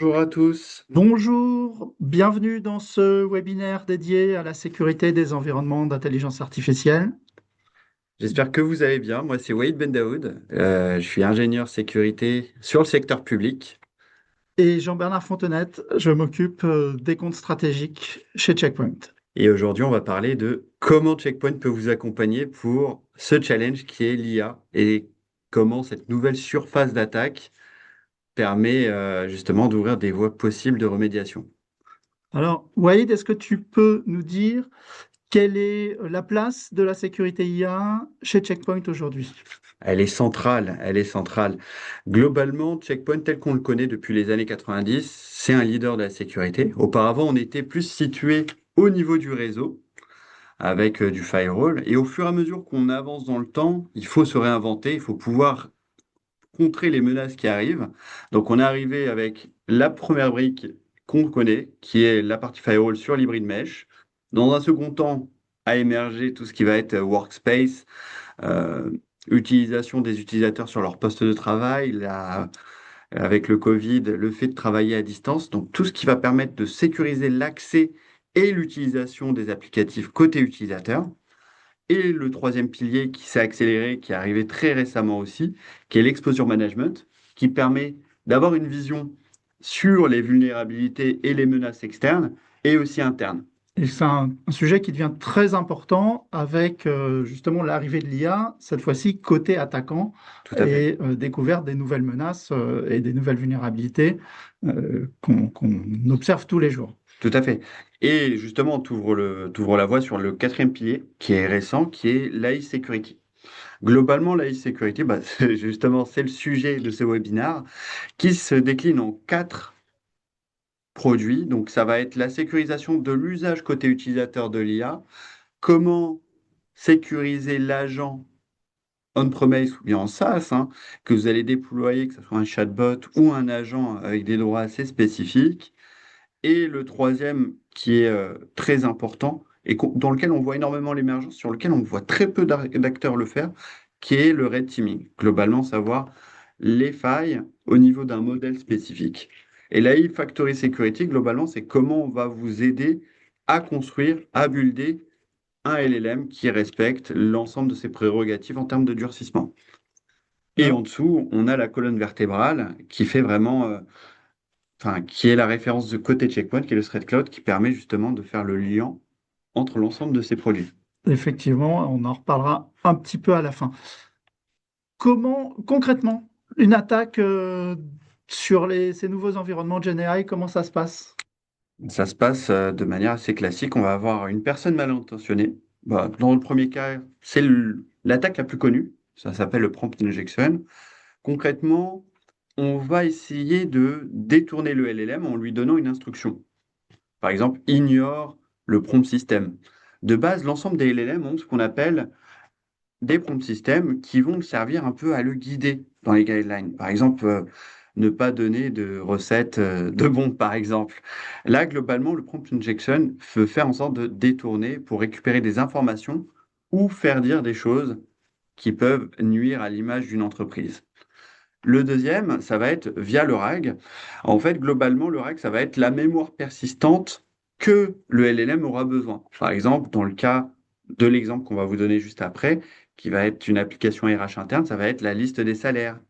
Bonjour à tous. Bonjour, bienvenue dans ce webinaire dédié à la sécurité des environnements d'intelligence artificielle. J'espère que vous allez bien. Moi, c'est Waïd Bendaoud. Je suis ingénieur sécurité sur le secteur public. Et Jean-Bernard Fontenette, je m'occupe des comptes stratégiques chez Checkpoint. Et aujourd'hui, on va parler de comment Checkpoint peut vous accompagner pour ce challenge qui est l'IA et comment cette nouvelle surface d'attaque permet justement d'ouvrir des voies possibles de remédiation. Alors, Waïd, est-ce que tu peux nous dire quelle est la place de la sécurité IA chez Checkpoint aujourd'hui? Elle est centrale, elle est centrale. Globalement, Checkpoint, tel qu'on le connaît depuis les années 90, c'est un leader de la sécurité. Auparavant, on était plus situé au niveau du réseau, avec du firewall. Et au fur et à mesure qu'on avance dans le temps, il faut se réinventer, il faut pouvoir contrer les menaces qui arrivent. Donc on est arrivé avec la première brique qu'on connaît, qui est la partie firewall sur l'hybrid mesh. Dans un second temps, a émergé tout ce qui va être workspace, euh, utilisation des utilisateurs sur leur poste de travail, avec le Covid, le fait de travailler à distance, donc tout ce qui va permettre de sécuriser l'accès et l'utilisation des applicatifs côté utilisateur. Et le troisième pilier qui s'est accéléré, qui est arrivé très récemment aussi, qui est l'exposure management, qui permet d'avoir une vision sur les vulnérabilités et les menaces externes et aussi internes. Et c'est un sujet qui devient très important avec justement l'arrivée de l'IA, cette fois-ci côté attaquant, Tout à fait. et découverte des nouvelles menaces et des nouvelles vulnérabilités qu'on observe tous les jours. Tout à fait. Et justement, t'ouvres la voie sur le quatrième pilier, qui est récent, qui est l'AI Security. Globalement, l'AI Security, bah, justement, c'est le sujet de ce webinaire, qui se décline en quatre produits. Donc, ça va être la sécurisation de l'usage côté utilisateur de l'IA, comment sécuriser l'agent on-premise ou bien en SaaS, hein, que vous allez déployer, que ce soit un chatbot ou un agent avec des droits assez spécifiques. Et le troisième, qui est très important et dans lequel on voit énormément l'émergence, sur lequel on voit très peu d'acteurs le faire, qui est le red teaming. Globalement, savoir les failles au niveau d'un modèle spécifique. Et l'AI Factory Security, globalement, c'est comment on va vous aider à construire, à builder un LLM qui respecte l'ensemble de ses prérogatives en termes de durcissement. Et en Alors, dessous, on a la colonne vertébrale qui fait vraiment enfin, qui est la référence de côté Checkpoint, qui est le Threat Cloud, qui permet justement de faire le lien entre l'ensemble de ces produits. effectivement, on en reparlera un petit peu à la fin. Comment, concrètement, une attaque sur ces nouveaux environnements de GenAI, comment ça se passe? Ça se passe de manière assez classique. On va avoir une personne mal intentionnée. Bah, dans le premier cas, c'est l'attaque la plus connue. Ça s'appelle le prompt injection. Concrètement, on va essayer de détourner le LLM en lui donnant une instruction. Par exemple, ignore le prompt system. De base, l'ensemble des LLM ont ce qu'on appelle des prompt systems qui vont le servir un peu à le guider dans les guidelines. Par exemple, ne pas donner de recettes de bombes, par exemple. Là, globalement, le prompt injection veut faire en sorte de détourner pour récupérer des informations ou faire dire des choses qui peuvent nuire à l'image d'une entreprise. Le deuxième, ça va être via le RAG. En fait, globalement, le RAG, ça va être la mémoire persistante que le LLM aura besoin. Par exemple, dans le cas de l'exemple qu'on va vous donner juste après, qui va être une application RH interne, ça va être la liste des salaires,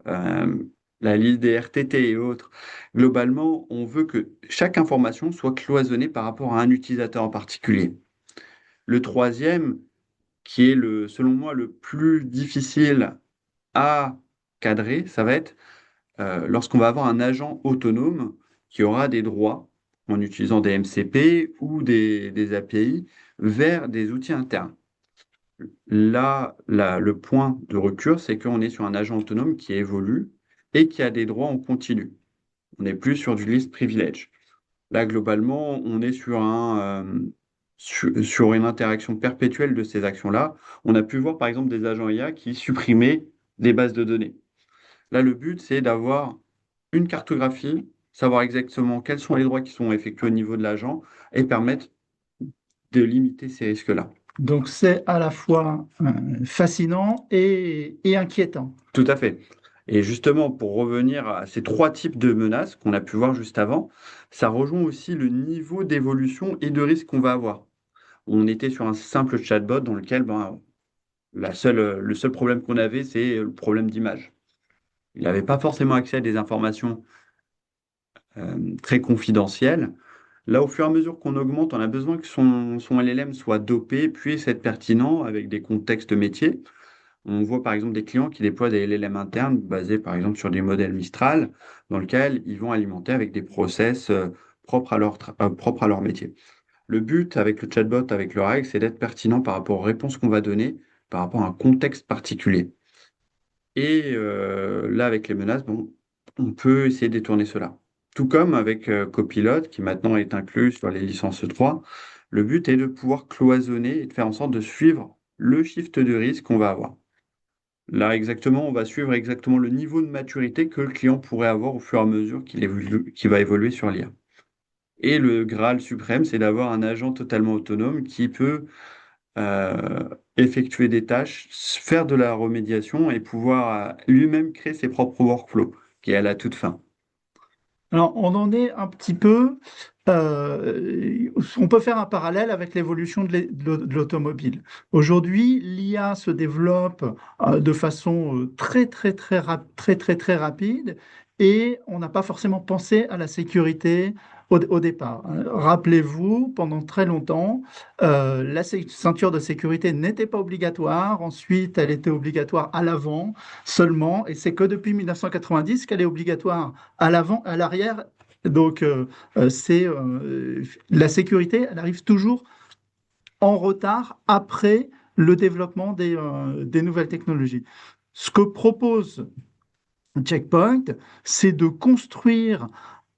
euh, la liste des RTT et autres. Globalement, on veut que chaque information soit cloisonnée par rapport à un utilisateur en particulier. Le troisième, qui est selon moi le plus difficile à cadrer, ça va être lorsqu'on va avoir un agent autonome qui aura des droits en utilisant des MCP ou des API vers des outils internes. Là, le point de rupture, c'est qu'on est sur un agent autonome qui évolue et qui a des droits en continu. On n'est plus sur du list privilege. Là, globalement, on est sur une interaction perpétuelle de ces actions-là. On a pu voir, par exemple, des agents IA qui supprimaient des bases de données. Là, le but, c'est d'avoir une cartographie, savoir exactement quels sont les droits qui sont effectués au niveau de l'agent et permettre de limiter ces risques-là. Donc c'est à la fois fascinant et inquiétant. Tout à fait. Et justement, pour revenir à ces trois types de menaces qu'on a pu voir juste avant, ça rejoint aussi le niveau d'évolution et de risque qu'on va avoir. On était sur un simple chatbot dans lequel le seul problème qu'on avait, c'est le problème d'image. Il n'avait pas forcément accès à des informations très confidentielles. Là, au fur et à mesure qu'on augmente, on a besoin que son LLM soit dopé, puisse être pertinent avec des contextes métiers. On voit par exemple des clients qui déploient des LLM internes basés par exemple sur des modèles Mistral, dans lesquels ils vont alimenter avec des process propres à leur métier. Le but avec le chatbot, avec le RAG, c'est d'être pertinent par rapport aux réponses qu'on va donner, par rapport à un contexte particulier. Et là, avec les menaces, bon, on peut essayer de détourner cela. Tout comme avec Copilot, qui maintenant est inclus sur les licences 3, le but est de pouvoir cloisonner et de faire en sorte de suivre le shift de risque qu'on va avoir. Là, exactement, on va suivre exactement le niveau de maturité que le client pourrait avoir au fur et à mesure qu'il va évoluer sur l'IA. Et le Graal suprême, c'est d'avoir un agent totalement autonome qui peut euh, effectuer des tâches, faire de la remédiation et pouvoir lui-même créer ses propres workflows, qui est à la toute fin. Alors, on en est un petit peu. On peut faire un parallèle avec l'évolution de l'automobile. Aujourd'hui, l'IA se développe de façon très rapide et on n'a pas forcément pensé à la sécurité au départ. Rappelez-vous, pendant très longtemps, la ceinture de sécurité n'était pas obligatoire. Ensuite, elle était obligatoire à l'avant seulement et c'est que depuis 1990 qu'elle est obligatoire à l'avant, à l'arrière. Donc, la sécurité, elle arrive toujours en retard après le développement des nouvelles technologies. Ce que propose Checkpoint, c'est de construire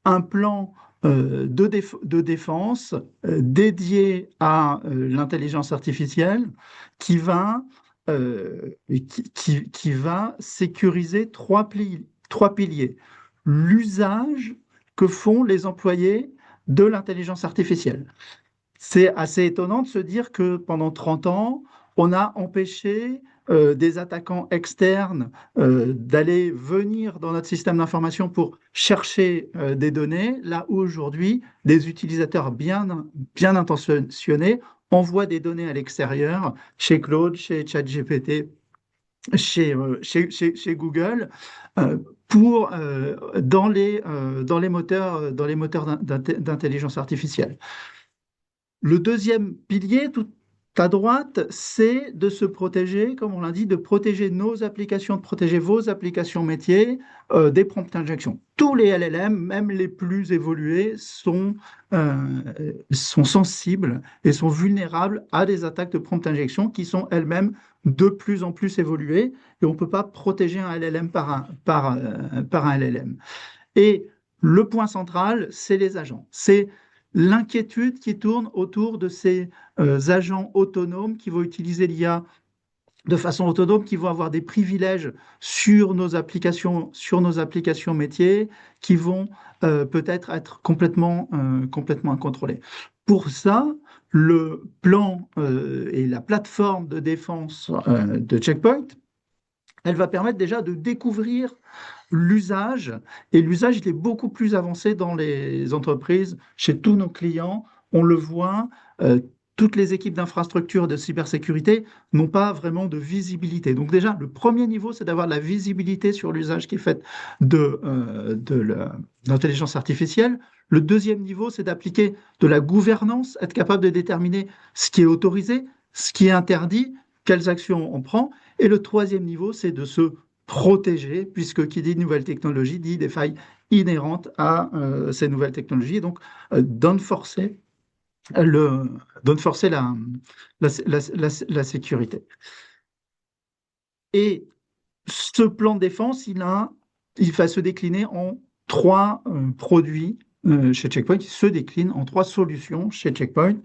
un plan de défense dédié à l'intelligence artificielle qui va, qui va sécuriser trois piliers. L'usage que font les employés de l'intelligence artificielle. C'est assez étonnant de se dire que pendant 30 ans, on a empêché des attaquants externes d'aller venir dans notre système d'information pour chercher des données, là où aujourd'hui, des utilisateurs bien intentionnés envoient des données à l'extérieur, chez Claude, chez ChatGPT, chez Google, euh, dans les moteurs d'intelligence artificielle. Le deuxième pilier, tout à droite, c'est de se protéger, comme on l'a dit, de protéger nos applications, de protéger vos applications métiers des prompts injection. Tous les LLM, même les plus évolués, sont sensibles et sont vulnérables à des attaques de prompt injection qui sont elles-mêmes de plus en plus évoluées et on ne peut pas protéger un LLM par un LLM. Et le point central, c'est les agents. C'est l'inquiétude qui tourne autour de ces agents autonomes qui vont utiliser l'IA de façon autonome, qui vont avoir des privilèges sur nos applications métiers, qui vont peut-être être complètement incontrôlés. Pour ça, le plan et la plateforme de défense de Checkpoint, elle va permettre déjà de découvrir l'usage, et l'usage, il est beaucoup plus avancé dans les entreprises, chez tous nos clients. On le voit, toutes les équipes d'infrastructure de cybersécurité n'ont pas vraiment de visibilité. Donc déjà, le premier niveau, c'est d'avoir de la visibilité sur l'usage qui est fait de l'intelligence artificielle. Le deuxième niveau, c'est d'appliquer de la gouvernance, être capable de déterminer ce qui est autorisé, ce qui est interdit, quelles actions on prend. Et le troisième niveau, c'est de se protéger, puisque qui dit nouvelle technologie dit des failles inhérentes à ces nouvelles technologies. Donc, donne forcer, le, donne forcer la sécurité. Et ce plan de défense, il va se décliner en trois produits chez Checkpoint, il se décline en trois solutions chez Checkpoint.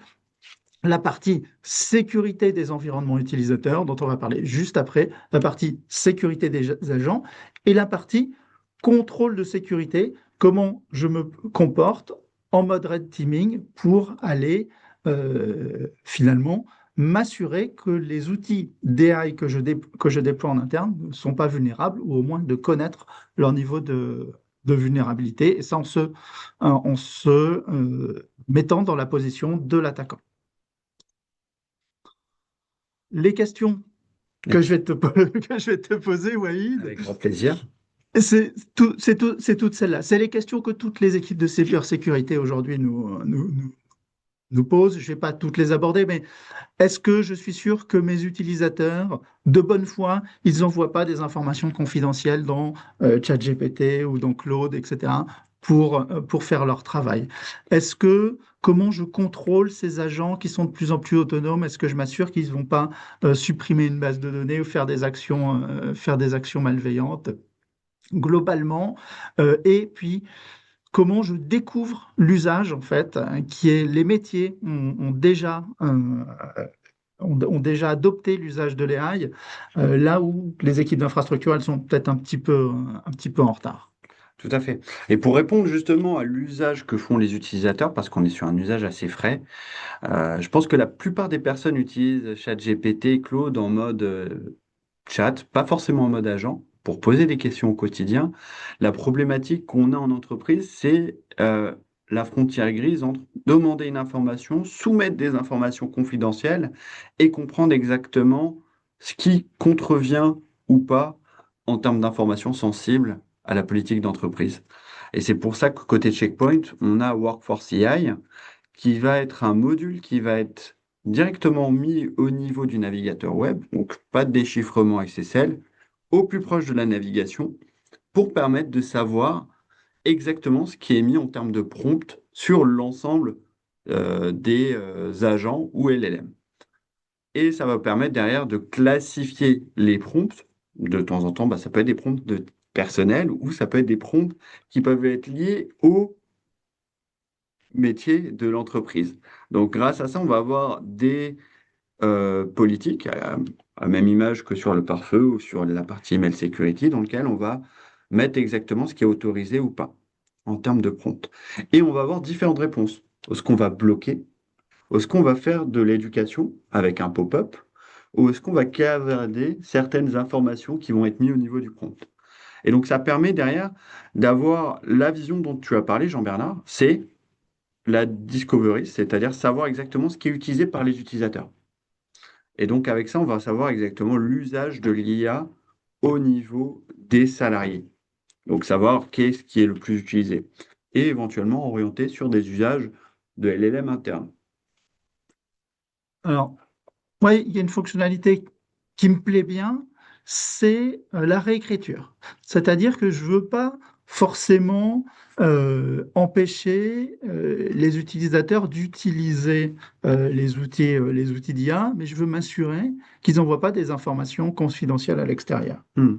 La partie sécurité des environnements utilisateurs, dont on va parler juste après, la partie sécurité des agents, et la partie contrôle de sécurité, comment je me comporte en mode red teaming pour aller finalement m'assurer que les outils d'AI que je déploie en interne ne sont pas vulnérables, ou au moins de connaître leur niveau de vulnérabilité, et ça en se mettant dans la position de l'attaquant. Les questions que je vais que je vais te poser, Wahid, Avec grand plaisir. c'est toutes celles-là. C'est les questions que toutes les équipes de cybersécurité aujourd'hui nous posent. Je ne vais pas toutes les aborder, mais est-ce que je suis sûr que mes utilisateurs, de bonne foi, ils n'envoient pas des informations confidentielles dans ChatGPT ou dans Claude, etc., pour faire leur travail? Comment je contrôle ces agents qui sont de plus en plus autonomes? Est-ce que je m'assure qu'ils ne vont pas supprimer une base de données ou faire des actions malveillantes globalement? Et puis, comment je découvre l'usage, en fait, qui est les métiers ont déjà adopté l'usage de l'AI, là où les équipes d'infrastructure, elles sont peut-être un petit peu en retard. Tout à fait. Et pour répondre justement à l'usage que font les utilisateurs, parce qu'on est sur un usage assez frais, je pense que la plupart des personnes utilisent ChatGPT, Claude en mode chat, pas forcément en mode agent, pour poser des questions au quotidien. La problématique qu'on a en entreprise, c'est la frontière grise entre demander une information, soumettre des informations confidentielles et comprendre exactement ce qui contrevient ou pas en termes d'informations sensibles à la politique d'entreprise. Et c'est pour ça que côté Checkpoint, on a Workforce AI, qui va être un module qui va être directement mis au niveau du navigateur web, donc pas de déchiffrement SSL, au plus proche de la navigation, pour permettre de savoir exactement ce qui est mis en termes de prompt sur l'ensemble des agents ou LLM. Et ça va permettre derrière de classifier les prompts. De temps en temps, bah, ça peut être des prompts de personnel ou ça peut être des prompts qui peuvent être liés au métier de l'entreprise. Donc, grâce à ça, on va avoir des politiques à même image que sur le pare-feu ou sur la partie email security, dans lequel on va mettre exactement ce qui est autorisé ou pas en termes de prompt. Et on va avoir différentes réponses. Est-ce qu'on va bloquer? Est-ce qu'on va faire de l'éducation avec un pop-up? Ou est-ce qu'on va cavarder certaines informations qui vont être mises au niveau du prompt? Et donc, ça permet derrière d'avoir la vision dont tu as parlé, Jean-Bernard, c'est la discovery, c'est-à-dire savoir exactement ce qui est utilisé par les utilisateurs. Et donc avec ça, on va savoir exactement l'usage de l'IA au niveau des salariés. Donc savoir qu'est-ce qui est le plus utilisé. Et éventuellement orienter sur des usages de LLM interne. Alors, oui, il y a une fonctionnalité qui me plaît bien, c'est la réécriture. C'est-à-dire que je ne veux pas forcément empêcher les utilisateurs d'utiliser les outils d'IA, mais je veux m'assurer qu'ils n'envoient pas des informations confidentielles à l'extérieur. Hmm.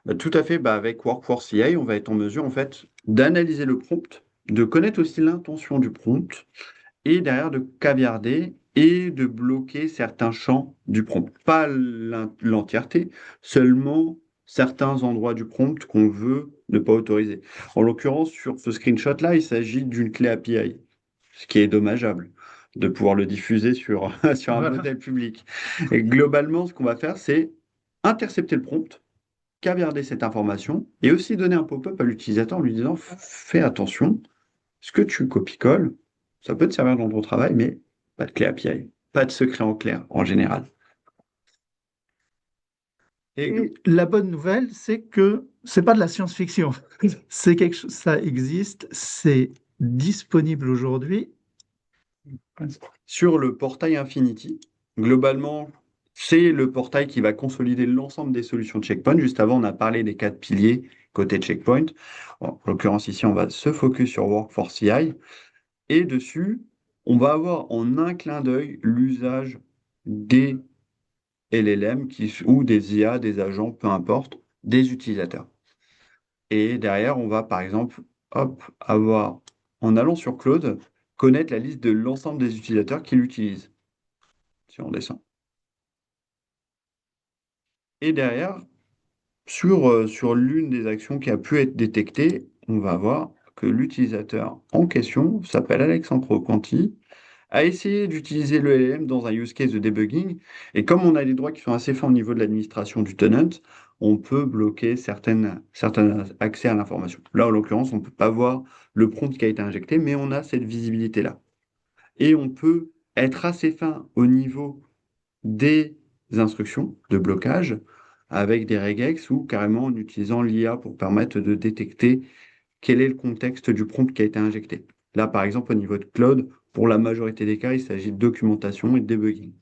Bah, tout à fait, bah, avec Workforce AI, on va être en mesure en fait d'analyser le prompt, de connaître aussi l'intention du prompt et derrière de caviarder et de bloquer certains champs du prompt. Pas l'entièreté, seulement certains endroits du prompt qu'on veut ne pas autoriser. En l'occurrence, sur ce screenshot-là, il s'agit d'une clé API, ce qui est dommageable de pouvoir le diffuser sur, sur un Voilà. modèle public. Et globalement, ce qu'on va faire, c'est intercepter le prompt, caviarder cette information et aussi donner un pop-up à l'utilisateur en lui disant fais attention, ce que tu copies-colles, ça peut te servir dans ton travail, mais pas de clé API, pas de secret en clair en général. Et Et la bonne nouvelle, c'est que c'est pas de la science-fiction. C'est quelque chose, ça existe, c'est disponible aujourd'hui. sur le portail Infinity, globalement, c'est le portail qui va consolider l'ensemble des solutions de Checkpoint. Juste avant, on a parlé des quatre piliers côté Checkpoint. En l'occurrence, ici, on va se focus sur Workforce CI. Et dessus, on va avoir en un clin d'œil l'usage des LLM ou des IA, des agents, peu importe, des utilisateurs. Et derrière, on va par exemple, hop, avoir, en allant sur Claude, connaître la liste de l'ensemble des utilisateurs qui l'utilisent, si on descend. Et derrière, sur l'une des actions qui a pu être détectée, on va voir que l'utilisateur en question s'appelle Alexandre Conti à essayer d'utiliser le LLM dans un use case de debugging. Et comme on a des droits qui sont assez forts au niveau de l'administration du tenant, on peut bloquer certains accès à l'information. Là, en l'occurrence, on ne peut pas voir le prompt qui a été injecté, mais on a cette visibilité-là. Et on peut être assez fin au niveau des instructions de blocage avec des regex ou carrément en utilisant l'IA pour permettre de détecter quel est le contexte du prompt qui a été injecté. Là, par exemple, au niveau de Claude, pour la majorité des cas, il s'agit de documentation et de debugging.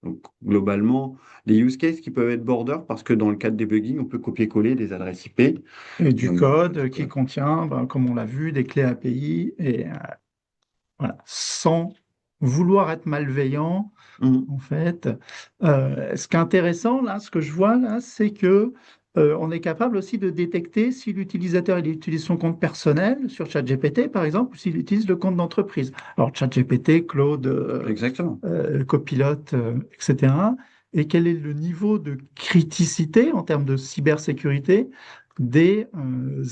Donc, globalement, les use cases qui peuvent être border, parce que dans le cas de debugging, on peut copier-coller des adresses IP. Et du Donc, code qui contient, ben, comme on l'a vu, des clés API, et voilà, sans vouloir être malveillant, mhm. en fait. Ce qui est intéressant, là, ce que je vois, là, c'est que on est capable aussi de détecter si l'utilisateur il utilise son compte personnel sur ChatGPT, par exemple, ou s'il utilise le compte d'entreprise. Alors, ChatGPT, Claude, Exactement. Copilot, etc. Et quel est le niveau de criticité en termes de cybersécurité des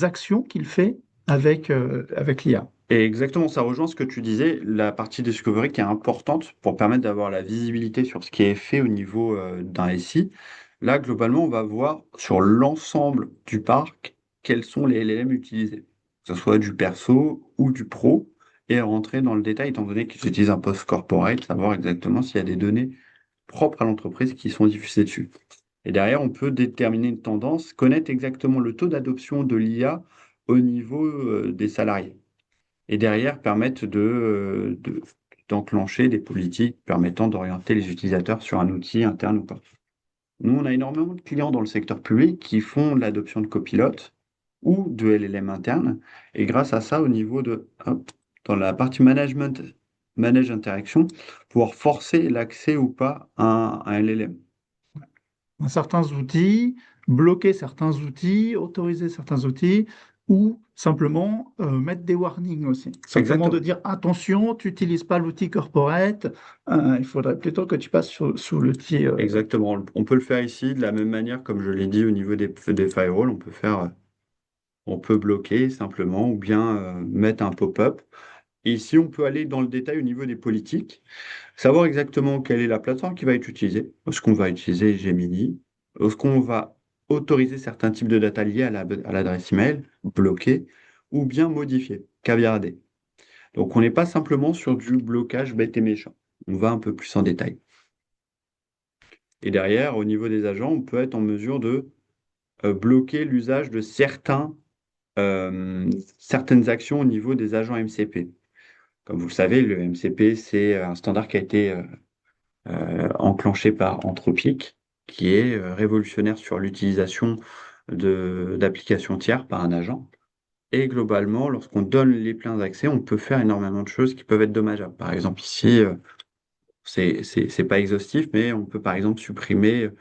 actions qu'il fait avec l'IA. Et exactement, ça rejoint ce que tu disais, la partie discovery qui est importante pour permettre d'avoir la visibilité sur ce qui est fait au niveau d'un SI. Là, globalement, on va voir sur l'ensemble du parc quels sont les LLM utilisés, que ce soit du perso ou du pro, et rentrer dans le détail, étant donné qu'ils utilisent un post-corporate, savoir exactement s'il y a des données propres à l'entreprise qui sont diffusées dessus. Et derrière, on peut déterminer une tendance, connaître exactement le taux d'adoption de l'IA au niveau des salariés et derrière permettre d'enclencher des politiques permettant d'orienter les utilisateurs sur un outil interne ou pas. Nous, on a énormément de clients dans le secteur public qui font de l'adoption de copilotes ou de LLM interne. Et grâce à ça, au niveau hop, dans la partie management, manage interaction, pouvoir forcer l'accès ou pas à un LLM. Certains outils, bloquer certains outils, autoriser certains outils, ou simplement mettre des warnings aussi. Simplement de Exactement. dire attention, tu n'utilises pas l'outil corporate, il faudrait plutôt que tu passes sous l'outil. Exactement. On peut le faire ici de la même manière, comme je l'ai dit au niveau des firewalls, on peut bloquer simplement ou bien mettre un pop-up. Et ici, on peut aller dans le détail au niveau des politiques, savoir exactement quelle est la plateforme qui va être utilisée. Est-ce qu'on va utiliser Gemini? Est-ce qu'on va autoriser certains types de data liés à l'adresse email, bloquer, ou bien modifier, caviarder. Donc, on n'est pas simplement sur du blocage bête et méchant. On va un peu plus en détail. Et derrière, au niveau des agents, on peut être en mesure de bloquer l'usage de certaines actions au niveau des agents MCP. Comme vous le savez, le MCP, c'est un standard qui a été enclenché par Anthropic, qui est révolutionnaire sur l'utilisation d'applications tiers par un agent. Et globalement, lorsqu'on donne les pleins accès, on peut faire énormément de choses qui peuvent être dommageables. Par exemple, ici, c'est pas exhaustif, mais on peut par exemple supprimer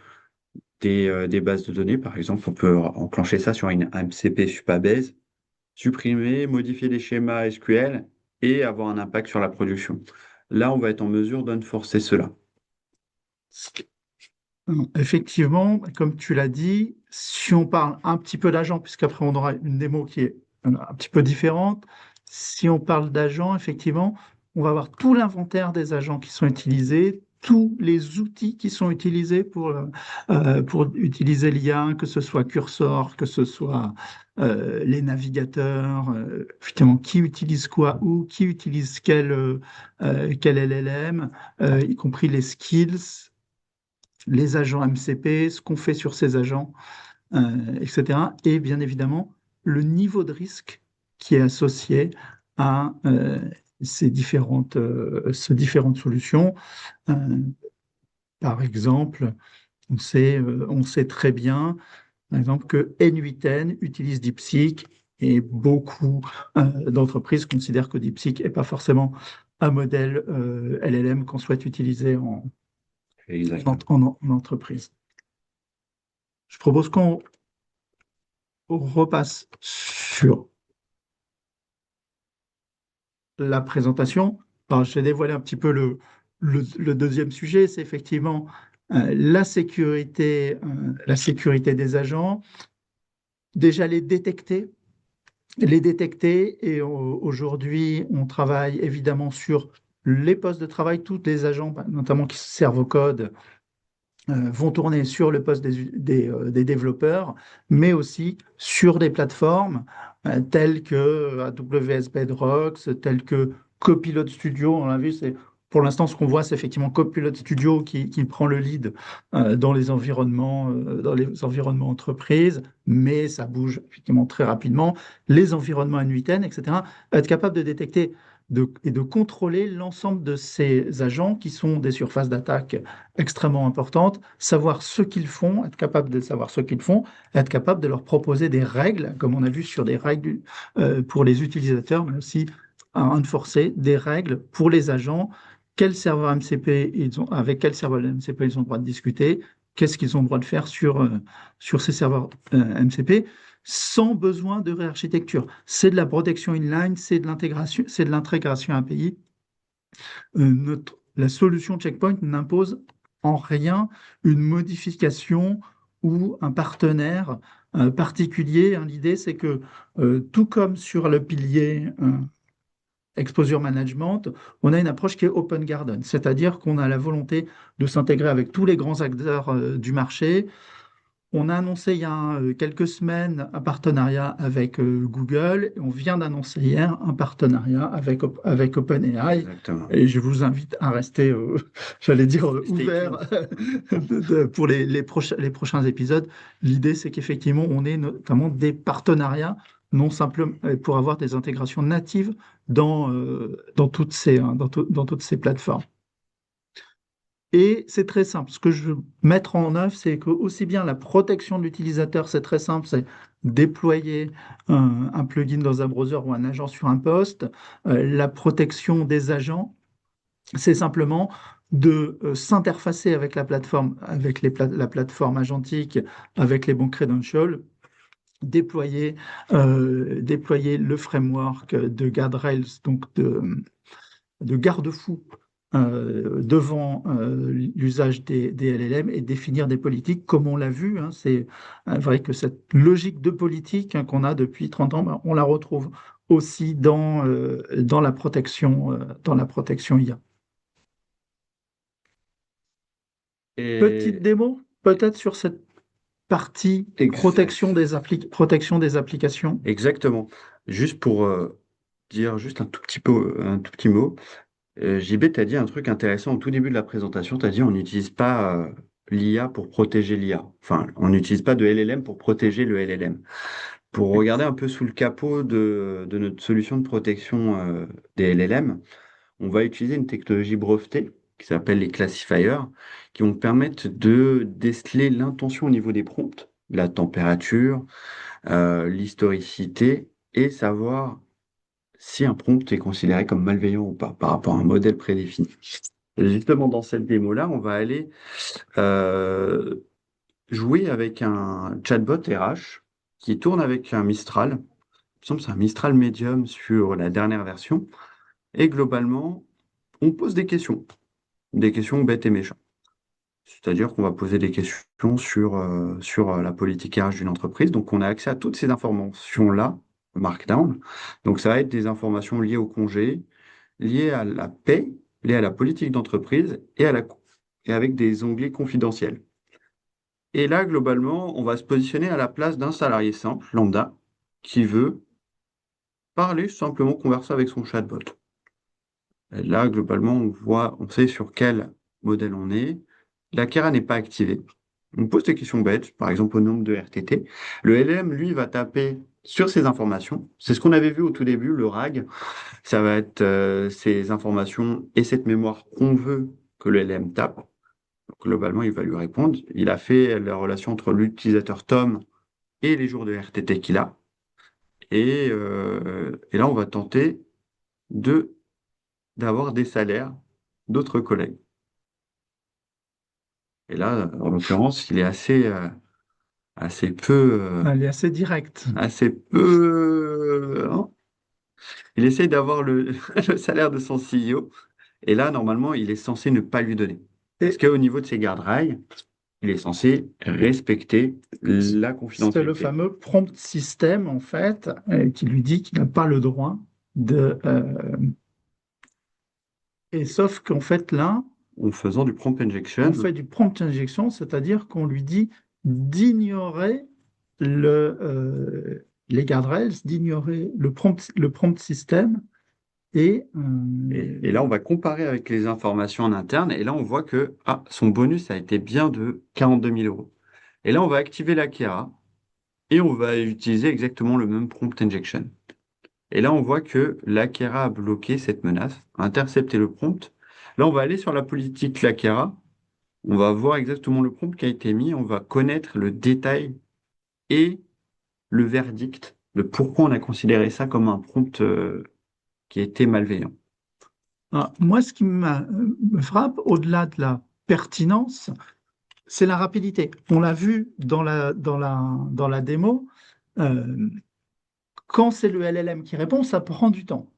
des bases de données. Par exemple, on peut enclencher ça sur un MCP Supabase, supprimer, modifier les schémas SQL et avoir un impact sur la production. Là, on va être en mesure d'enforcer cela. Effectivement, comme tu l'as dit, si on parle un petit peu d'agent, puisqu'après on aura une démo qui est un petit peu différente, si on parle d'agents, effectivement, on va avoir tout l'inventaire des agents qui sont utilisés, tous les outils qui sont utilisés pour utiliser l'IA, que ce soit Cursor, que ce soit les navigateurs, effectivement, qui utilise quoi où, qui utilise quel LLM, y compris les skills, les agents MCP, ce qu'on fait sur ces agents, etc. Et bien évidemment, le niveau de risque qui est associé à ces différentes solutions. Euh, Par exemple, on sait très bien, par exemple, que N8N utilise DeepSeek et beaucoup d'entreprises considèrent que DeepSeek n'est pas forcément un modèle LLM qu'on souhaite utiliser Exactement. en entreprise. Je propose qu'on repasse sur la présentation. Alors, je vais dévoiler un petit peu le deuxième sujet, c'est effectivement la sécurité des agents. Déjà les détecter, et aujourd'hui, on travaille évidemment sur les postes de travail, tous les agents, notamment qui servent au code, vont tourner sur le poste des développeurs, mais aussi sur des plateformes telles que AWS Bedrock, telles que Copilot Studio. On l'a vu, pour l'instant ce qu'on voit, c'est effectivement Copilot Studio qui prend le lead dans les environnements entreprises, mais ça bouge effectivement très rapidement. Les environnements N8N, etc. Être capable de détecter et de contrôler l'ensemble de ces agents qui sont des surfaces d'attaque extrêmement importantes, savoir ce qu'ils font, être capable de savoir ce qu'ils font, être capable de leur proposer des règles, comme on a vu sur des règles pour les utilisateurs, mais aussi à enforcer des règles pour les agents, quel serveur MCP avec quel serveur MCP ils ont le droit de discuter, qu'est-ce qu'ils ont le droit de faire sur ces serveurs MCP, sans besoin de réarchitecture. C'est de la protection inline, c'est de l'intégration API. La solution Checkpoint n'impose en rien une modification ou un partenaire particulier. L'idée, c'est que tout comme sur le pilier Exposure Management, on a une approche qui est Open Garden, c'est-à-dire qu'on a la volonté de s'intégrer avec tous les grands acteurs du marché. On a annoncé il y a quelques semaines un partenariat avec Google et on vient d'annoncer hier un partenariat avec OpenAI. Exactement. Et je vous invite à rester, j'allais dire, Stay ouvert tuned. pour les prochains épisodes. L'idée, c'est qu'effectivement, on ait notamment des partenariats, non simplement pour avoir des intégrations natives dans toutes ces plateformes. Et c'est très simple. Ce que je veux mettre en œuvre, c'est que aussi bien la protection de l'utilisateur, c'est très simple, c'est déployer un plugin dans un browser ou un agent sur un poste. La protection des agents, c'est simplement de s'interfacer avec la plateforme, avec la plateforme agentique, avec les bons credentials, déployer le framework de guardrails, donc de garde-fous devant l'usage des LLM et définir des politiques, comme on l'a vu. Hein, c'est vrai que cette logique de politique qu'on a depuis 30 ans, ben, on la retrouve aussi dans la protection IA. Petite Et démo, peut-être sur cette partie ex- protection des applications. exactement. Juste pour dire juste un tout petit mot, JB t'a dit un truc intéressant au tout début de la présentation. Tu as dit on n'utilise pas l'IA pour protéger l'IA. Enfin, on n'utilise pas de LLM pour protéger le LLM. Pour regarder un peu sous le capot de notre solution de protection des LLM, on va utiliser une technologie brevetée qui s'appelle les classifiers, qui vont permettre de déceler l'intention au niveau des prompts, la température, l'historicité, et savoir si un prompt est considéré comme malveillant ou pas par rapport à un modèle prédéfini. Et justement, dans cette démo-là, on va aller euh, jouer avec un chatbot RH qui tourne avec un Mistral. Il me semble que c'est un Mistral Medium sur la dernière version. Et globalement, on pose des questions bêtes et méchantes. C'est-à-dire qu'on va poser des questions sur la politique RH d'une entreprise. Donc, on a accès à toutes ces informations-là, Markdown. Donc, ça va être des informations liées au congé, liées à la paie, liées à la politique d'entreprise et avec des onglets confidentiels. Et là, globalement, on va se positionner à la place d'un salarié simple, lambda, qui veut parler, simplement converser avec son chatbot. Et là, globalement, on sait sur quel modèle on est. La Kera n'est pas activée. On pose des questions bêtes, par exemple au nombre de RTT. Le LM, lui, va taper sur ces informations. C'est ce qu'on avait vu au tout début, le RAG. Ça va être ces informations et cette mémoire qu'on veut que le LM tape. Donc, globalement, il va lui répondre. Il a fait la relation entre l'utilisateur Tom et les jours de RTT qu'il a. Et là, on va tenter de d'avoir des salaires d'autres collègues. Et là, en l'occurrence, il est assez peu, Elle est assez directe. assez peu, hein. Il essaye d'avoir le salaire de son CEO. Et là, normalement, il est censé ne pas lui donner. Parce Et qu'au niveau de ses garde-rails, il est censé respecter la c'est le confidentialité. fameux prompt system, en fait, qui lui dit qu'il n'a pas le droit de, Et sauf qu'en fait, là, en faisant du prompt on injection. fait du prompt injection, c'est-à-dire qu'on lui dit d'ignorer les guardrails, d'ignorer le prompt système et Et là, on va comparer avec les informations en interne. Et là, on voit que son bonus a été bien de 42 000 euros. Et là, on va activer l'Akira et on va utiliser exactement le même prompt injection. Et là, on voit que l'Akira a bloqué cette menace, a intercepté le prompt. Là, on va aller sur la politique l'Akira. On va voir exactement le prompt qui a été mis. On va connaître le détail et le verdict, le pourquoi on a considéré ça comme un prompt qui était malveillant. moi, ce qui me frappe, au-delà de la pertinence, c'est la rapidité. On l'a vu dans la démo, euh, quand c'est le LLM qui répond, ça prend du temps.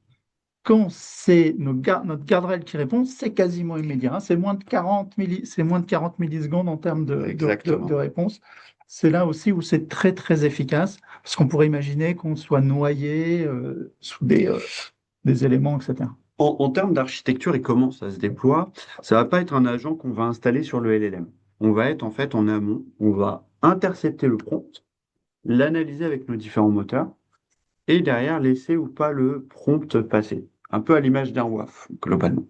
Quand c'est notre guardrail qui répond, c'est quasiment immédiat, hein. C'est moins de 40 millisecondes en termes de Exactement. réponse. C'est là aussi où c'est très très efficace, parce qu'on pourrait imaginer qu'on soit noyé sous des éléments, etc. En termes d'architecture et comment ça se déploie, ça va pas être un agent qu'on va installer sur le LLM. On va être en fait en amont, on va intercepter le prompt, l'analyser avec nos différents moteurs et derrière laisser ou pas le prompt passer. Un peu à l'image d'un WAF, globalement,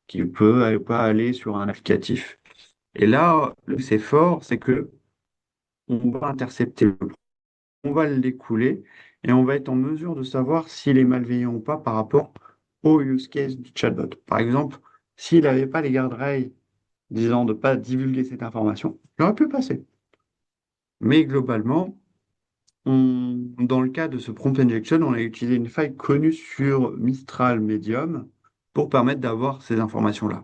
qui peut ou pas aller sur un applicatif. Et là, c'est fort, c'est que on va intercepter le prompt, on va l'écouler et on va être en mesure de savoir s'il est malveillant ou pas par rapport au use case du chatbot. Par exemple, s'il n'avait pas les guardrails disant de ne pas divulguer cette information, il aurait pu passer. Mais globalement, dans le cas de ce prompt injection, on a utilisé une faille connue sur Mistral Medium pour permettre d'avoir ces informations-là.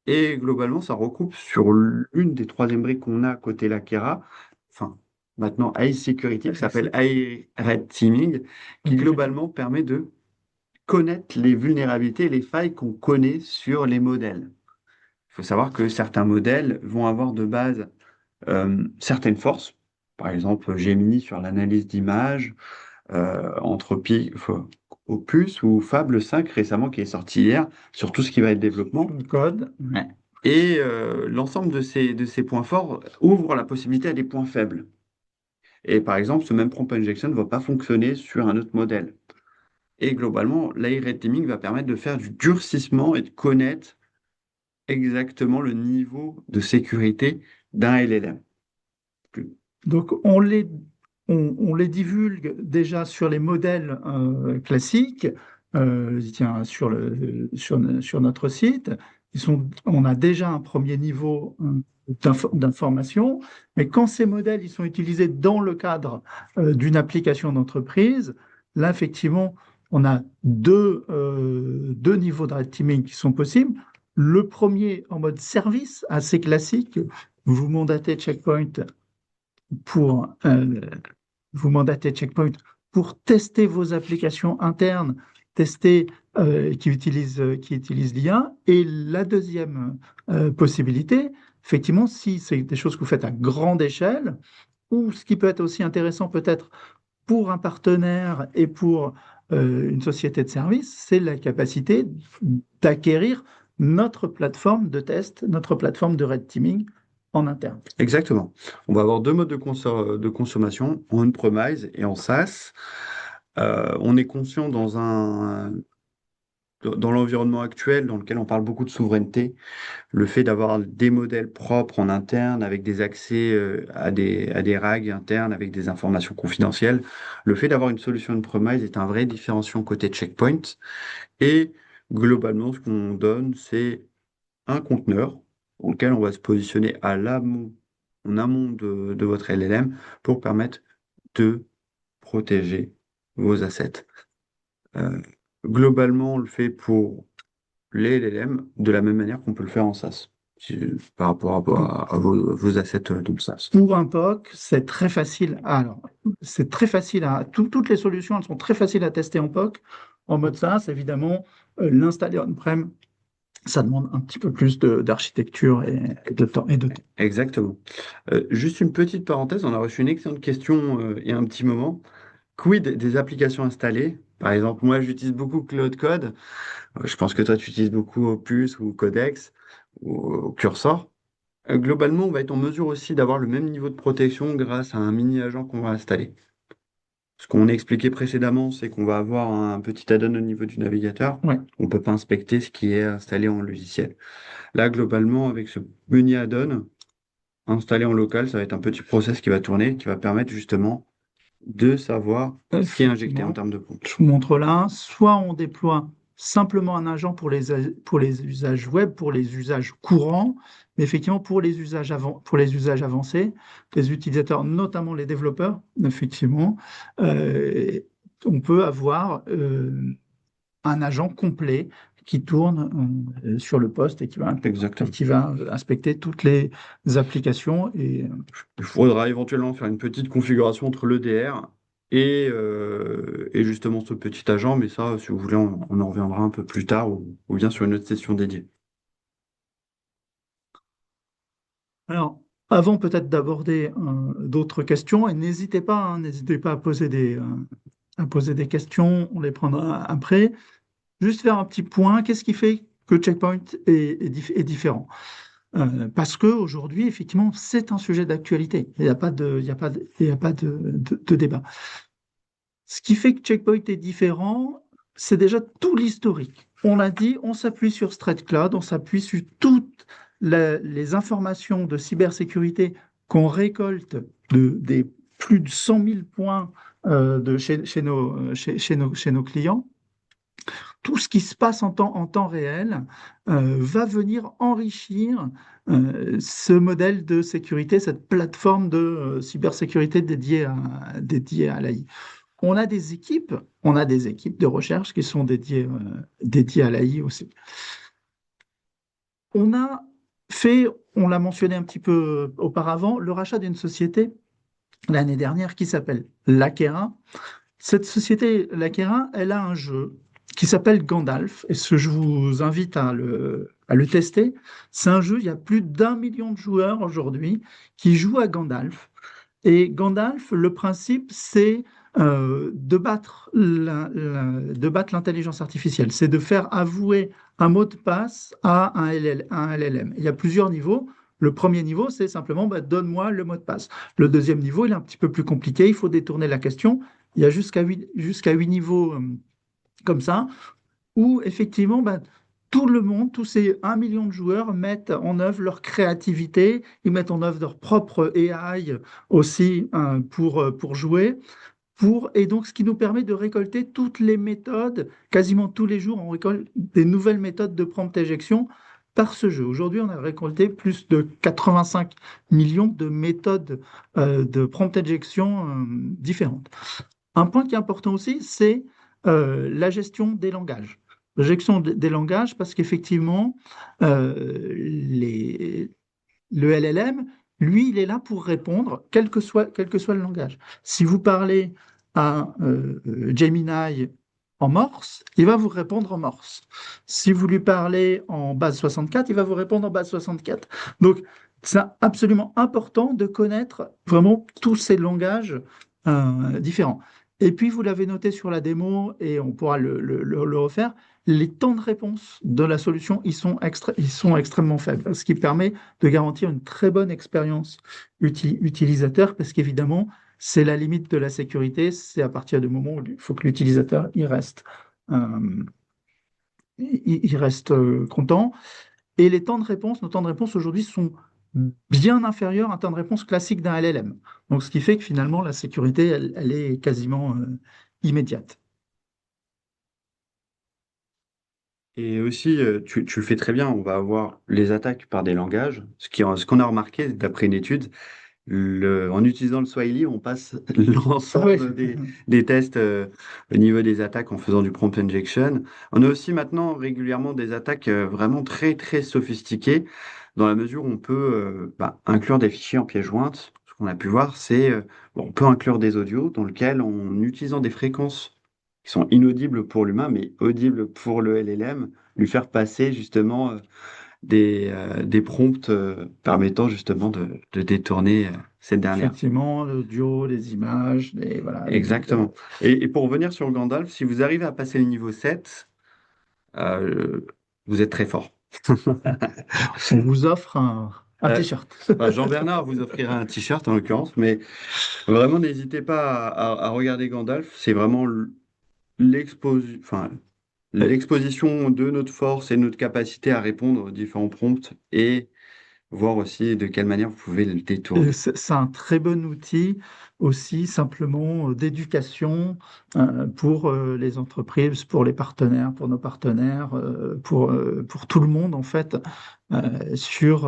Et globalement, ça recoupe sur l'une des troisième briques qu'on a côté Lakera, enfin, maintenant AI Security, qui s'appelle AI Red Teaming, qui globalement permet de connaître les vulnérabilités et les failles qu'on connaît sur les modèles. Il faut savoir que certains modèles vont avoir de base certaines forces. Par exemple, Gemini sur l'analyse d'images, Anthropic, Opus ou Fable 5 récemment qui est sorti hier sur tout ce qui va être développement. Le code. Ouais. Et l'ensemble de ces points forts ouvre la possibilité à des points faibles. Et par exemple, ce même prompt injection ne va pas fonctionner sur un autre modèle. Et globalement, l'AI Red Teaming va permettre de faire du durcissement et de connaître exactement le niveau de sécurité d'un LLM. Donc, on les divulgue déjà sur les modèles classiques, tiens, sur notre site. On a déjà un premier niveau d'information, mais quand ces modèles ils sont utilisés dans le cadre d'une application d'entreprise, là, effectivement, on a deux niveaux de red teaming qui sont possibles. Le premier en mode service, assez classique, vous mandatez Checkpoint pour vous mandatez Checkpoint pour tester vos applications internes, tester qui utilisent l'IA. Et la deuxième possibilité, effectivement, si c'est des choses que vous faites à grande échelle, ou ce qui peut être aussi intéressant peut-être pour un partenaire et pour une société de service, c'est la capacité d'acquérir notre plateforme de test, notre plateforme de red teaming en interne. Exactement. On va avoir deux modes de consommation, en on-premise et en SaaS. On est conscient dans l'environnement actuel dans lequel on parle beaucoup de souveraineté, le fait d'avoir des modèles propres en interne avec des accès à des RAG internes avec des informations confidentielles, le fait d'avoir une solution on-premise est un vrai différenciant côté Checkpoint. Et globalement, ce qu'on donne, c'est un conteneur auquel on va se positionner en amont de votre LLM pour permettre de protéger vos assets. Euh, Globalement, on le fait pour les LLM de la même manière qu'on peut le faire en SaaS, par rapport à vos assets de SaaS. Pour un POC, c'est très facile. Alors, c'est très facile toutes les solutions, elles sont très faciles à tester en POC. En mode SaaS, évidemment, l'installer on-prem, ça demande un petit peu plus d'architecture et de temps. Exactement. Juste une petite parenthèse, on a reçu une excellente question il y a un petit moment. Quid des applications installées Par exemple, moi, j'utilise beaucoup Cloud Code. Je pense que toi, tu utilises beaucoup Opus ou Codex ou Cursor. Globalement, on va être en mesure aussi d'avoir le même niveau de protection grâce à un mini-agent qu'on va installer. Ce qu'on a expliqué précédemment, c'est qu'on va avoir un petit add-on au niveau du navigateur. Ouais. On ne peut pas inspecter ce qui est installé en logiciel. Là, globalement, avec ce mini add-on installé en local, ça va être un petit process qui va tourner, qui va permettre justement de savoir ce qui est injecté en Effectivement. termes de prompt. Je vous montre là, soit on déploie simplement un agent pour les usages web, pour les usages courants, mais effectivement pour les usages pour les usages avancés, les utilisateurs, notamment les développeurs, effectivement, euh, on peut avoir un agent complet qui tourne sur le poste et Exactement. qui va inspecter toutes les applications et Il faudra éventuellement faire une petite configuration entre l'EDR et justement ce petit agent, mais ça, si vous voulez, on en reviendra un peu plus tard ou bien sur une autre session dédiée. alors, avant peut-être d'aborder d'autres questions, et n'hésitez pas à poser des questions, on les prendra après. Juste faire un petit point, qu'est-ce qui fait que Checkpoint est différent? Parce qu'aujourd'hui, effectivement, c'est un sujet d'actualité. Il n'y a pas il y a pas de débat. Ce qui fait que Checkpoint est différent, c'est déjà tout l'historique. On l'a dit, on s'appuie sur StreetCloud, on s'appuie sur toutes les informations de cybersécurité qu'on récolte des plus de 100 000 points chez nos clients. Tout ce qui se passe en temps réel va venir enrichir ce modèle de sécurité, cette plateforme de cybersécurité dédiée à l'AI. On a des équipes de recherche qui sont dédiées à l'AI aussi. On a fait, on l'a mentionné un petit peu auparavant, le rachat d'une société l'année dernière qui s'appelle Lakera. Cette société, Lakera, elle a un jeu qui s'appelle Gandalf, et ce, je vous invite à le tester. C'est un jeu, il y a plus d'1 million de joueurs aujourd'hui qui jouent à Gandalf. Et Gandalf, le principe, c'est de battre l'intelligence artificielle. C'est de faire avouer un mot de passe à un LLM. Il y a plusieurs niveaux. Le premier niveau, c'est simplement bah, donne-moi le mot de passe. Le deuxième niveau, il est un petit peu plus compliqué. Il faut détourner la question. Il y a jusqu'à 8 niveaux comme ça, où effectivement, bah, tout le monde, tous ces 1 million de joueurs mettent en œuvre leur créativité, ils mettent en œuvre leur propre AI aussi pour jouer. Et donc, ce qui nous permet de récolter toutes les méthodes, quasiment tous les jours, on récolte des nouvelles méthodes de prompt injection par ce jeu. Aujourd'hui, on a récolté plus de 85 millions de méthodes de prompt injection différentes. Un point qui est important aussi, c'est la gestion des langages. La gestion des langages, parce qu'effectivement, le LLM, lui, il est là pour répondre, quel que soit le langage. Si vous parlez à Gemini en Morse, il va vous répondre en Morse. Si vous lui parlez en base 64, il va vous répondre en base 64. Donc, c'est absolument important de connaître vraiment tous ces langages différents. Et puis, vous l'avez noté sur la démo, et on pourra le refaire, les temps de réponse de la solution, ils sont extrêmement faibles, ce qui permet de garantir une très bonne expérience utilisateur, parce qu'évidemment, c'est la limite de la sécurité, c'est à partir du moment où il faut que l'utilisateur euh, il reste content. Et les temps de réponse, nos temps de réponse aujourd'hui sont bien inférieurs à un temps de réponse classique d'un LLM. Donc, ce qui fait que finalement, la sécurité, elle est quasiment immédiate. Et aussi, tu le fais très bien, on va avoir les attaques par des langages. Ce qu'on a remarqué d'après une étude, en utilisant le Swahili, on passe Oui. l'ensemble des tests au niveau des attaques en faisant du prompt injection. On a aussi maintenant régulièrement des attaques vraiment très très sophistiquées dans la mesure où on peut inclure des fichiers en pièce jointe. Ce qu'on a pu voir, c'est on peut inclure des audios dans lesquels, en utilisant des fréquences qui sont inaudibles pour l'humain, mais audibles pour le LLM, lui faire passer justement des prompts permettant justement de détourner cette dernière. Effectivement, l'audio, les images, voilà, les moteurs. Exactement. Et pour revenir sur Gandalf, si vous arrivez à passer le niveau 7, euh, vous êtes très fort. On vous offre un Euh, t-shirt. Jean-Bernard vous offrira un t-shirt en l'occurrence, mais vraiment n'hésitez pas à regarder Gandalf. C'est vraiment enfin, l'exposition de notre force et notre capacité à répondre aux différents prompts et voir aussi de quelle manière vous pouvez le Et détourner. c'est un très bon outil aussi simplement d'éducation pour les entreprises, pour les partenaires, pour nos partenaires, pour tout le monde en fait, sur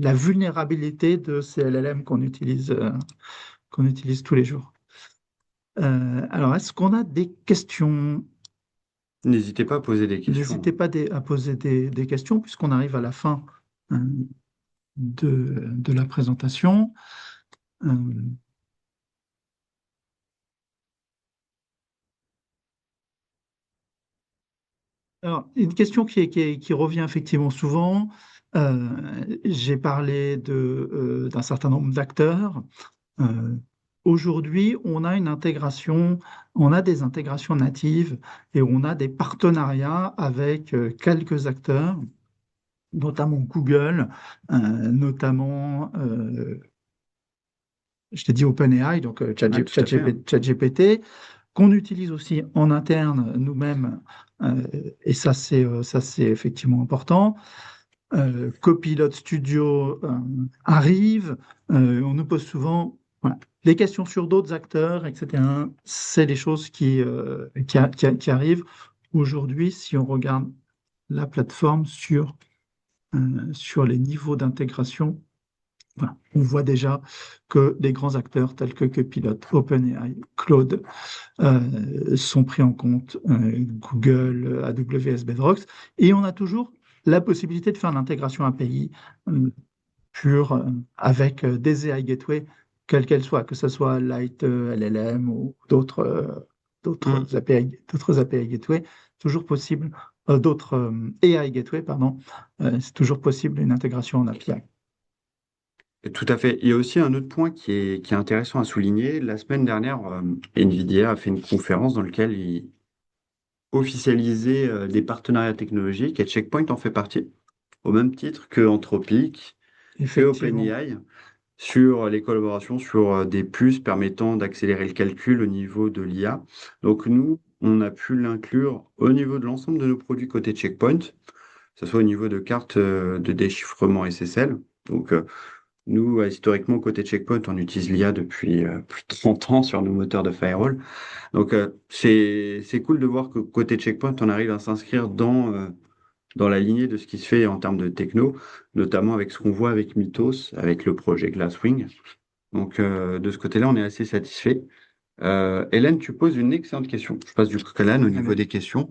la vulnérabilité de ces LLM qu'on utilise tous les jours. Alors, est-ce qu'on a des questions? N'hésitez pas à poser des questions. N'hésitez pas à poser des questions puisqu'on arrive à la fin euh, de la présentation. Euh, Alors, une question qui revient effectivement souvent, j'ai parlé d'un certain nombre d'acteurs. Euh, Aujourd'hui, on a des intégrations natives et on a des partenariats avec quelques acteurs, notamment Google, notamment, je t'ai dit OpenAI, donc Ah, tout à fait, hein. ChatGPT, qu'on utilise aussi en interne nous-mêmes, et ça c'est effectivement important. Copilot Studio arrive, on nous pose souvent voilà, des questions sur d'autres acteurs, etc. C'est des choses qui arrivent. Aujourd'hui, si on regarde la plateforme sur les niveaux d'intégration, voilà, on voit déjà que des grands acteurs tels que Copilot, OpenAI, Claude sont pris en compte, Google, AWS Bedrocks, et on a toujours la possibilité de faire l'intégration API pure avec des AI Gateway, quelles qu'elles soient, que ce soit Light LLM ou Hmm. d'autres API Gateway, toujours possible, d'autres AI Gateway, pardon, c'est toujours possible une intégration en API. Et tout à fait. Il y a aussi un autre point qui est intéressant à souligner. La semaine dernière, NVIDIA a fait une conférence dans laquelle il officialisait des partenariats technologiques et Checkpoint en fait partie, au même titre que Anthropic, que Effectivement. OpenAI, sur les collaborations sur des puces permettant d'accélérer le calcul au niveau de l'IA. Donc nous, on a pu l'inclure au niveau de l'ensemble de nos produits côté Checkpoint, que ce soit au niveau de cartes de déchiffrement SSL. Donc nous, historiquement, côté Checkpoint, on utilise l'IA depuis plus de 30 ans sur nos moteurs de firewall. Donc c'est cool de voir que côté Checkpoint, on arrive à s'inscrire dans la lignée de ce qui se fait en termes de techno, notamment avec ce qu'on voit avec Mythos, avec le projet Glasswing. Donc, de ce côté-là, on est assez satisfait. Hélène, tu poses une excellente question. Je passe du coq à l'âne au niveau Allez. des questions.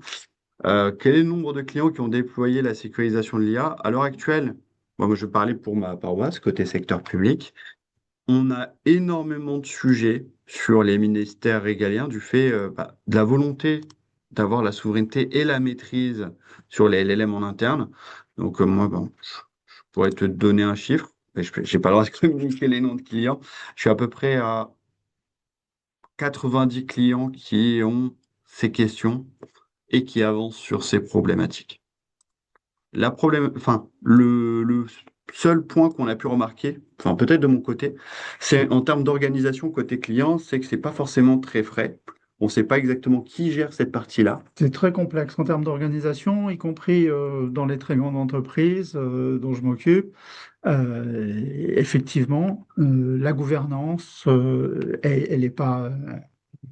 Quel est le nombre de clients qui ont déployé la sécurisation de l'IA? À l'heure actuelle, moi, je parlais pour ma paroisse, côté secteur public. On a énormément de sujets sur les ministères régaliens du fait de la volonté d'avoir la souveraineté et la maîtrise sur les LLM en interne. Donc, moi, bon, je pourrais te donner un chiffre, mais je n'ai pas le droit de communiquer les noms de clients. Je suis à peu près à 90 clients qui ont ces questions et qui avancent sur ces problématiques. Le seul point qu'on a pu remarquer, enfin peut-être de mon côté, c'est en termes d'organisation côté client, c'est que c'est pas forcément très frais. On ne sait pas exactement qui gère cette partie-là. C'est très complexe en termes d'organisation, y compris dans les très grandes entreprises dont je m'occupe. Effectivement, la gouvernance, elle n'est pas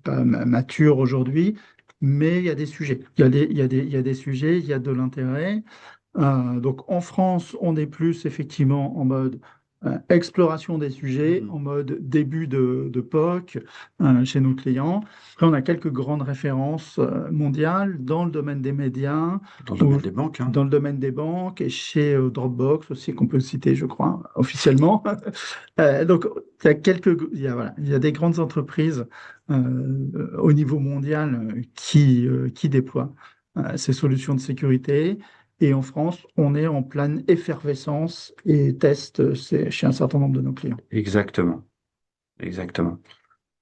mature aujourd'hui, mais il y a des sujets. Il y a des sujets, il y a de l'intérêt. Donc en France, on est plus effectivement en mode exploration des sujets, Mhm. en mode début de POC chez nos clients. Après, on a quelques grandes références mondiales dans le domaine des médias, Dans le ou domaine des banques, hein. dans le domaine des banques et chez Dropbox aussi, qu'on peut citer, je crois, officiellement. Donc voilà, il y a des grandes entreprises au niveau mondial qui déploient ces solutions de sécurité. Et en France, on est en pleine effervescence et test chez un certain nombre de nos clients. Exactement. exactement.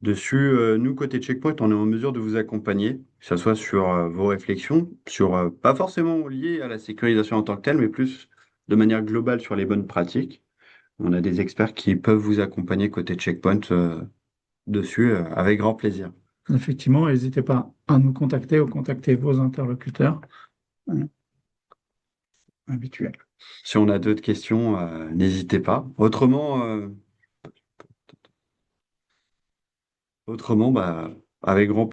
Dessus, nous, côté Checkpoint, on est en mesure de vous accompagner, que ce soit sur vos réflexions, sur pas forcément liées à la sécurisation en tant que telle, mais plus de manière globale sur les bonnes pratiques. On a des experts qui peuvent vous accompagner côté Checkpoint dessus avec grand plaisir. Effectivement, n'hésitez pas à nous contacter ou contacter vos interlocuteurs habituels. Si on a d'autres questions, n'hésitez pas. Autrement, bah, avec grand